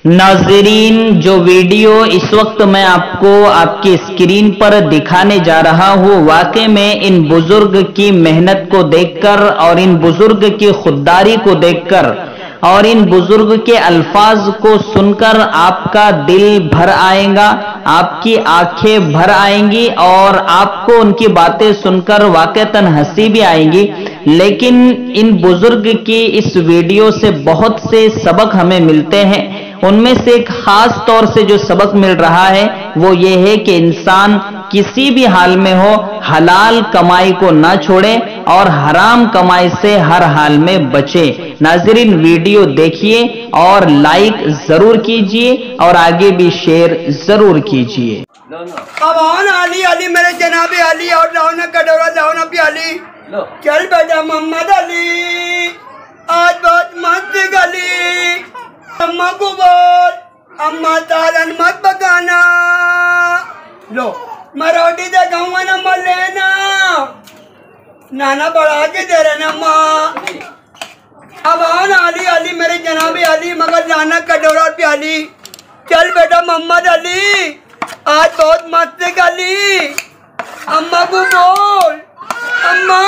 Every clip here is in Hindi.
नाजरीन, जो वीडियो इस वक्त मैं आपको आपकी स्क्रीन पर दिखाने जा रहा हूँ, वाकई में इन बुजुर्ग की मेहनत को देखकर और इन बुजुर्ग की खुददारी को देखकर और इन बुजुर्ग के अल्फाज को सुनकर आपका दिल भर आएगा, आपकी आंखें भर आएंगी और आपको उनकी बातें सुनकर वाकईतन हंसी भी आएगी। लेकिन इन बुजुर्ग की इस वीडियो से बहुत से सबक हमें मिलते हैं। उनमें से एक खास तौर से जो सबक मिल रहा है वो ये है कि इंसान किसी भी हाल में हो हलाल कमाई को ना छोड़े और हराम कमाई से हर हाल में बचे। नाज़रीन, वीडियो देखिए और लाइक जरूर कीजिए और आगे भी शेयर जरूर कीजिए। अब अली अली मेरे जनाबे अली और लाओ ना कटोरा, लाओ ना प्याली, चल बेटा मोहम्मद अली, आज बहुत मस्त गली, अम्मा को बोल अम्मा तालन मत पकाना, लो मैं रोटी देखाऊंगा ना मत लेना, नाना बढ़ा के दे रहे ना माँ। अब अली अली मेरे जनाबे अली, मगर लाना कटोरा और प्याली, चल बेटा मोहम्मद अली, आज बहुत मस्त गली, अम्मा को बोल अम्मा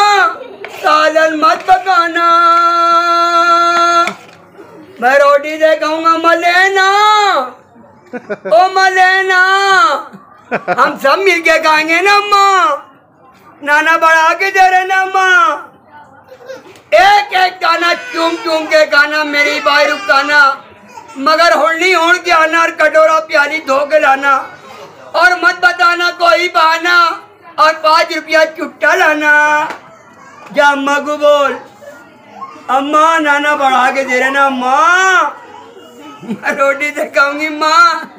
सालन मत पकाना, मैं रोटी देखाऊंगा मलेना, ओ मलेना, हम सब मिलके खाएंगे ना अम्मा, नाना बढ़ा के दे रहे ना अम्मा, एक एक गाना चूम चूम के गाना, मेरी भाई रुकाना, मगर होनी होड़ के आना और कटोरा प्याली धो के लाना, और मत बताना कोई बहाना, और 5 रुपया चुट्टा लाना। जा अम्मा को बोल अम्मा नाना बढ़ा के दे रहे ना अम्मा, मैं रोटी दिखाऊंगी माँ।